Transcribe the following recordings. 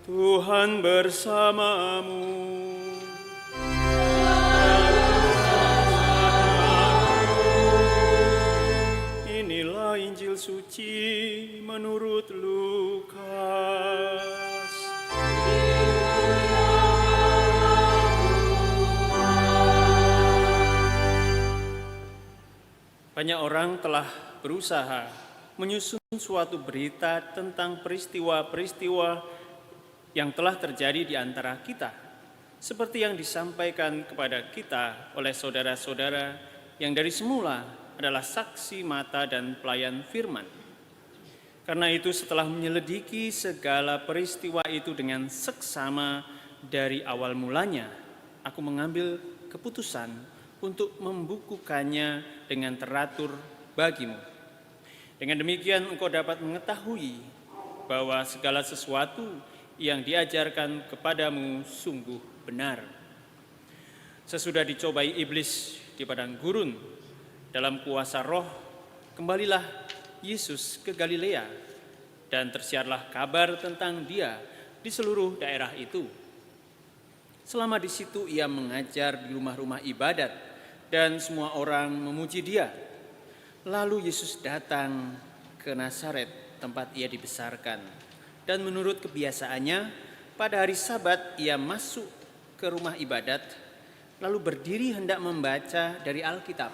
Tuhan bersamamu. Inilah Injil suci menurut Lukas. Banyak orang telah berusaha menyusun suatu berita tentang peristiwa-peristiwa yang telah terjadi di antara kita, seperti yang disampaikan kepada kita oleh saudara-saudara yang dari semula adalah saksi mata dan pelayan firman. Karena itu setelah menyelidiki segala peristiwa itu dengan seksama dari awal mulanya, aku mengambil keputusan untuk membukukannya dengan teratur bagimu. Dengan demikian engkau dapat mengetahui bahwa segala sesuatu yang diajarkan kepadamu sungguh benar. Sesudah dicobai iblis di padang gurun dalam kuasa roh, kembalilah Yesus ke Galilea dan tersiarlah kabar tentang dia di seluruh daerah itu. Selama di situ ia mengajar di rumah-rumah ibadat dan semua orang memuji dia. Lalu Yesus datang ke Nazaret tempat ia dibesarkan. Dan menurut kebiasaannya, pada hari Sabat ia masuk ke rumah ibadat, lalu berdiri hendak membaca dari Alkitab.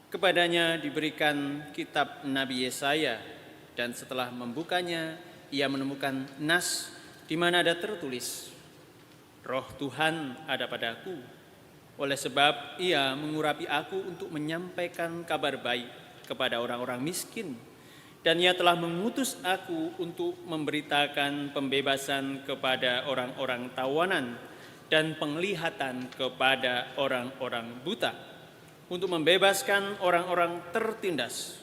Kepadanya diberikan kitab Nabi Yesaya, dan setelah membukanya, ia menemukan nas di mana ada tertulis, Roh Tuhan ada padaku, oleh sebab ia mengurapi aku untuk menyampaikan kabar baik kepada orang-orang miskin. Dan ia telah mengutus aku untuk memberitakan pembebasan kepada orang-orang tawanan dan penglihatan kepada orang-orang buta, untuk membebaskan orang-orang tertindas,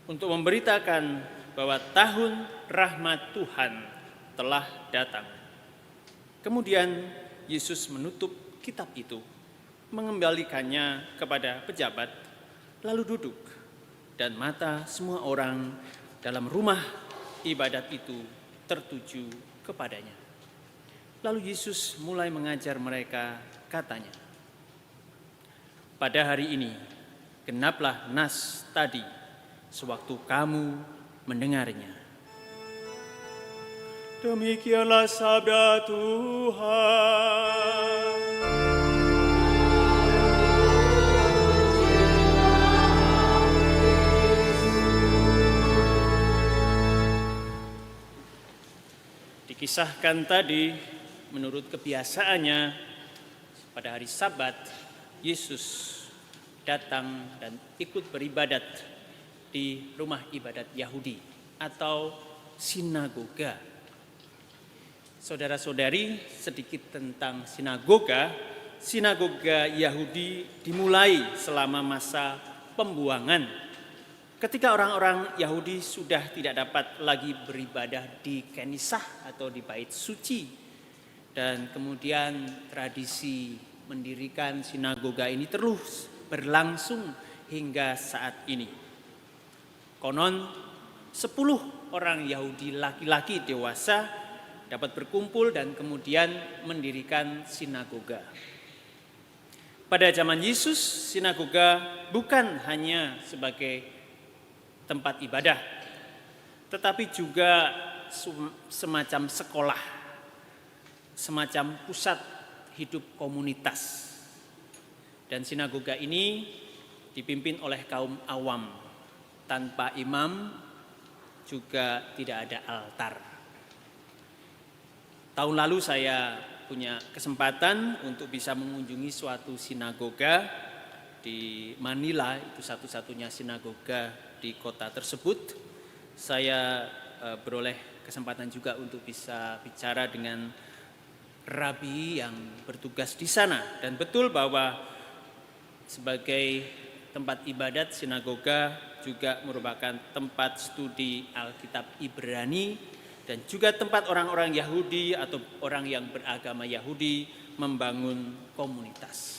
untuk memberitakan bahwa tahun rahmat Tuhan telah datang. Kemudian Yesus menutup kitab itu, mengembalikannya kepada pejabat, lalu duduk, dan mata semua orang dalam rumah ibadat itu tertuju kepadanya. Lalu Yesus mulai mengajar mereka, katanya, pada hari ini genaplah nas tadi sewaktu kamu mendengarnya. Demikianlah sabda Tuhan. Dikisahkan tadi, menurut kebiasaannya pada hari Sabat Yesus datang dan ikut beribadat di rumah ibadat Yahudi atau sinagoga. Saudara-saudari, sedikit tentang sinagoga. Sinagoga Yahudi dimulai selama masa pembuangan, ketika orang-orang Yahudi sudah tidak dapat lagi beribadah di Kenisah atau di bait suci. Dan kemudian tradisi mendirikan sinagoga ini terus berlangsung hingga saat ini. Konon 10 orang Yahudi laki-laki dewasa dapat berkumpul dan kemudian mendirikan sinagoga. Pada zaman Yesus, sinagoga bukan hanya sebagai tempat ibadah, tetapi juga semacam sekolah, semacam pusat hidup komunitas. Dan sinagoga ini dipimpin oleh kaum awam, tanpa imam, juga tidak ada altar. Tahun lalu saya punya kesempatan untuk bisa mengunjungi suatu sinagoga di Manila, itu satu-satunya sinagoga di kota tersebut. Saya beroleh kesempatan juga untuk bisa bicara dengan rabi yang bertugas di sana. Dan betul bahwa sebagai tempat ibadat, sinagoga juga merupakan tempat studi Alkitab Ibrani dan juga tempat orang-orang Yahudi atau orang yang beragama Yahudi membangun komunitas.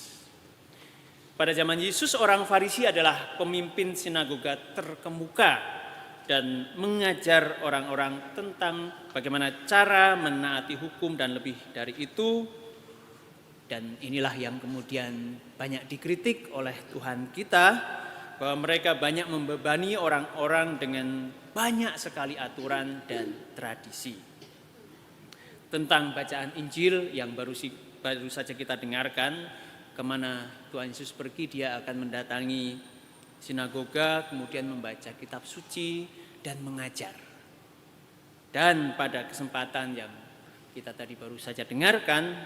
Pada zaman Yesus, orang Farisi adalah pemimpin sinagoga terkemuka dan mengajar orang-orang tentang bagaimana cara menaati hukum dan lebih dari itu. Dan inilah yang kemudian banyak dikritik oleh Tuhan kita, bahwa mereka banyak membebani orang-orang dengan banyak sekali aturan dan tradisi. Tentang bacaan Injil yang baru saja kita dengarkan, kemana Tuhan Yesus pergi, dia akan mendatangi sinagoga, kemudian membaca kitab suci dan mengajar. Dan pada kesempatan yang kita tadi baru saja dengarkan,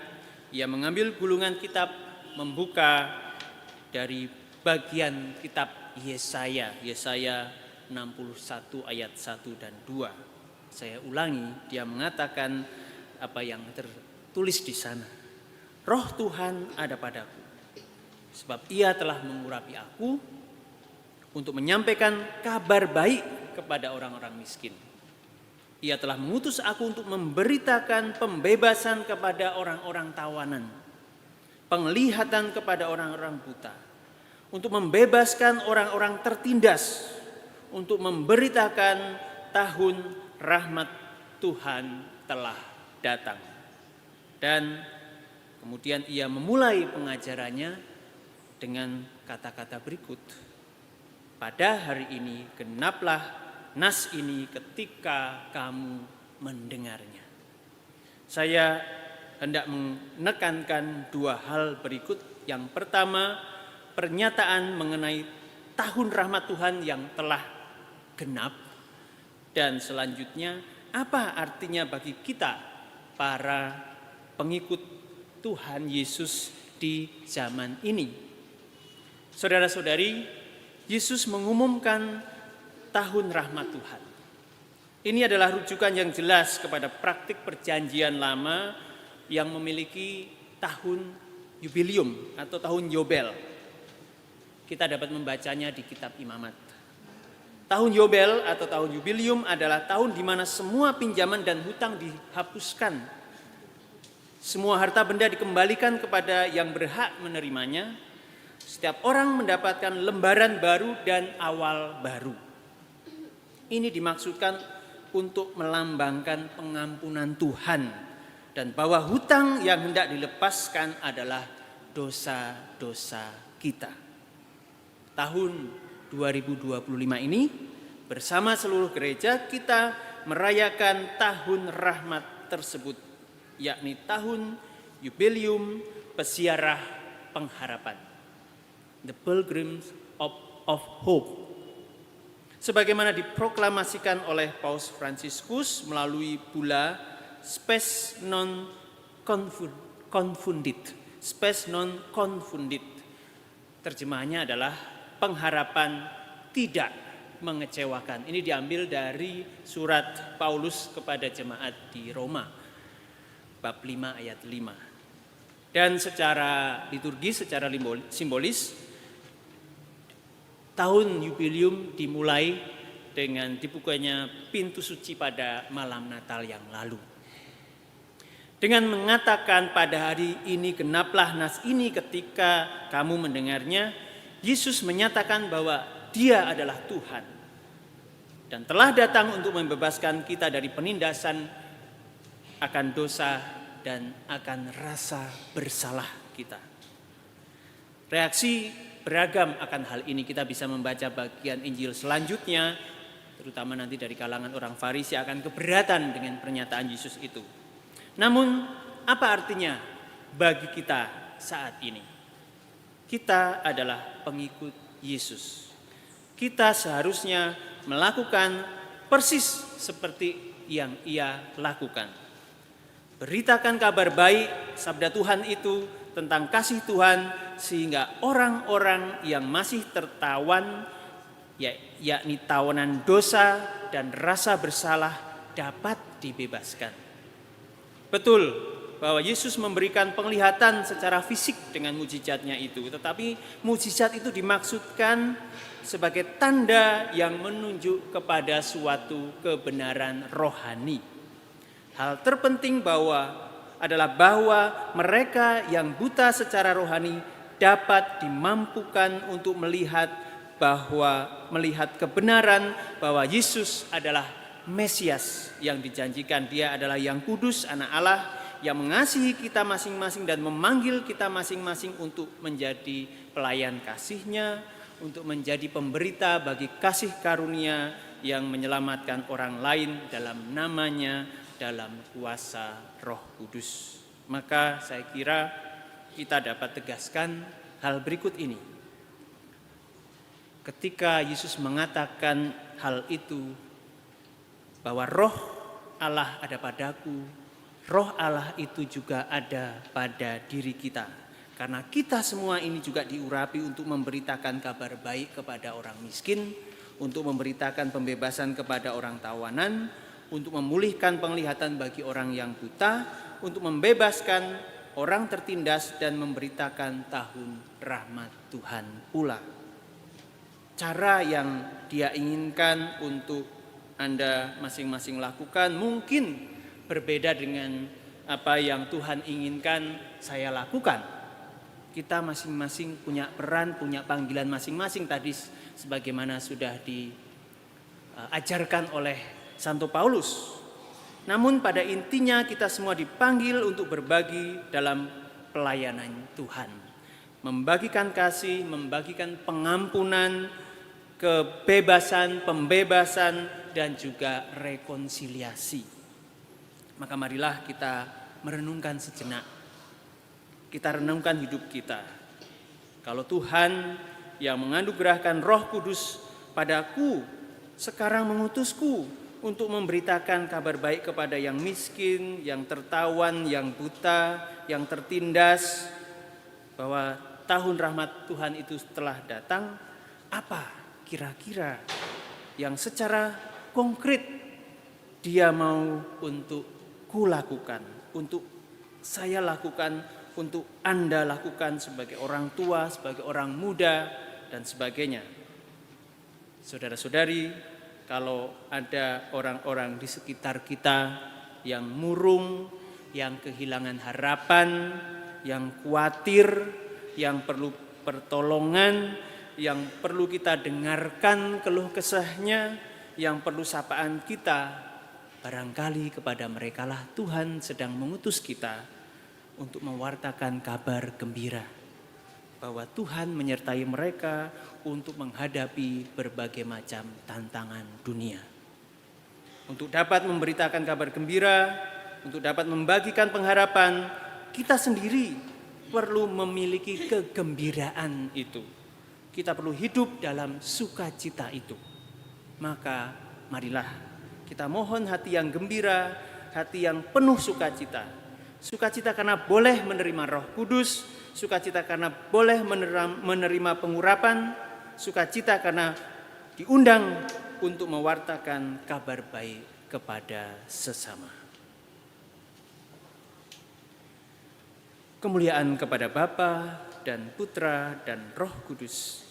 ia mengambil gulungan kitab, membuka dari bagian kitab Yesaya 61 ayat 1 dan 2. Saya ulangi, dia mengatakan apa yang tertulis di sana. Roh Tuhan ada padaku, sebab ia telah mengurapi aku untuk menyampaikan kabar baik kepada orang-orang miskin. Ia telah mengutus aku untuk memberitakan pembebasan kepada orang-orang tawanan, penglihatan kepada orang-orang buta, untuk membebaskan orang-orang tertindas, untuk memberitakan tahun rahmat Tuhan telah datang. Dan kemudian ia memulai pengajarannya dengan kata-kata berikut. Pada hari ini genaplah nas ini ketika kamu mendengarnya. Saya hendak menekankan dua hal berikut. Yang pertama, pernyataan mengenai tahun rahmat Tuhan yang telah genap. Dan selanjutnya, apa artinya bagi kita para pengikut Tuhan Yesus di zaman ini. Saudara-saudari, Yesus mengumumkan tahun rahmat Tuhan. Ini adalah rujukan yang jelas kepada praktik perjanjian lama yang memiliki tahun jubilium atau tahun Yobel. Kita dapat membacanya di kitab Imamat. Tahun Yobel atau tahun jubilium adalah tahun di mana semua pinjaman dan hutang dihapuskan. Semua harta benda dikembalikan kepada yang berhak menerimanya. Setiap orang mendapatkan lembaran baru dan awal baru. Ini dimaksudkan untuk melambangkan pengampunan Tuhan dan bahwa hutang yang hendak dilepaskan adalah dosa-dosa kita. Tahun 2025 ini bersama seluruh gereja kita merayakan tahun rahmat tersebut, yakni tahun jubilium Pesiarah Pengharapan. The Pilgrims of Hope. Sebagaimana diproklamasikan oleh Paus Fransiskus melalui bula Spes non confundit. Spes non confundit. Terjemahannya adalah pengharapan tidak mengecewakan. Ini diambil dari surat Paulus kepada jemaat di Roma, bab 5 ayat 5. Dan secara liturgis, secara simbolis, tahun jubilium dimulai dengan dibukanya pintu suci pada malam Natal yang lalu. Dengan mengatakan pada hari ini genaplah nas ini ketika kamu mendengarnya, Yesus menyatakan bahwa Dia adalah Tuhan dan telah datang untuk membebaskan kita dari penindasan akan dosa dan akan rasa bersalah kita. Reaksi beragam akan hal ini. Kita bisa membaca bagian Injil selanjutnya, terutama nanti dari kalangan orang Farisi akan keberatan dengan pernyataan Yesus itu. Namun, apa artinya bagi kita saat ini? Kita adalah pengikut Yesus. Kita seharusnya melakukan persis seperti yang Ia lakukan. Beritakan kabar baik sabda Tuhan itu tentang kasih Tuhan, sehingga orang-orang yang masih tertawan, yakni tawanan dosa dan rasa bersalah, dapat dibebaskan. Betul bahwa Yesus memberikan penglihatan secara fisik dengan mujizatnya itu, tetapi mujizat itu dimaksudkan sebagai tanda yang menunjuk kepada suatu kebenaran rohani. Hal terpenting adalah bahwa mereka yang buta secara rohani dapat dimampukan untuk melihat bahwa melihat kebenaran bahwa Yesus adalah Mesias yang dijanjikan. Dia adalah yang kudus, anak Allah, yang mengasihi kita masing-masing dan memanggil kita masing-masing untuk menjadi pelayan kasih-Nya, untuk menjadi pemberita bagi kasih karunia yang menyelamatkan orang lain dalam namanya, dalam kuasa Roh Kudus. Maka saya kira kita dapat tegaskan hal berikut ini. Ketika Yesus mengatakan hal itu, bahwa roh Allah ada padaku, roh Allah itu juga ada pada diri kita. Karena kita semua ini juga diurapi untuk memberitakan kabar baik kepada orang miskin, untuk memberitakan pembebasan kepada orang tawanan, untuk memulihkan penglihatan bagi orang yang buta, untuk membebaskan orang tertindas dan memberitakan tahun rahmat Tuhan pula. Cara yang Dia inginkan untuk Anda masing-masing lakukan mungkin berbeda dengan apa yang Tuhan inginkan saya lakukan. Kita masing-masing punya peran, punya panggilan masing-masing tadi sebagaimana sudah diajarkan oleh Santo Paulus. Namun pada intinya kita semua dipanggil untuk berbagi dalam pelayanan Tuhan. Membagikan kasih, membagikan pengampunan, kebebasan, pembebasan, dan juga rekonsiliasi. Maka marilah kita merenungkan sejenak. Kita renungkan hidup kita. Kalau Tuhan yang menganugerahkan Roh Kudus padaku, sekarang mengutusku untuk memberitakan kabar baik kepada yang miskin, yang tertawan, yang buta, yang tertindas, bahwa tahun rahmat Tuhan itu telah datang. Apa kira-kira yang secara konkret Dia mau untuk kulakukan, untuk saya lakukan, untuk Anda lakukan sebagai orang tua, sebagai orang muda, dan sebagainya. Saudara-saudari, kalau ada orang-orang di sekitar kita yang murung, yang kehilangan harapan, yang khawatir, yang perlu pertolongan, yang perlu kita dengarkan keluh kesahnya, yang perlu sapaan kita, barangkali kepada merekalah Tuhan sedang mengutus kita untuk mewartakan kabar gembira bahwa Tuhan menyertai mereka untuk menghadapi berbagai macam tantangan dunia. Untuk dapat memberitakan kabar gembira, untuk dapat membagikan pengharapan, kita sendiri perlu memiliki kegembiraan itu. Kita perlu hidup dalam sukacita itu. Maka marilah kita mohon hati yang gembira, hati yang penuh sukacita. Sukacita karena boleh menerima Roh Kudus, sukacita karena boleh menerima pengurapan, sukacita karena diundang untuk mewartakan kabar baik kepada sesama. Kemuliaan kepada Bapa dan Putra dan Roh Kudus,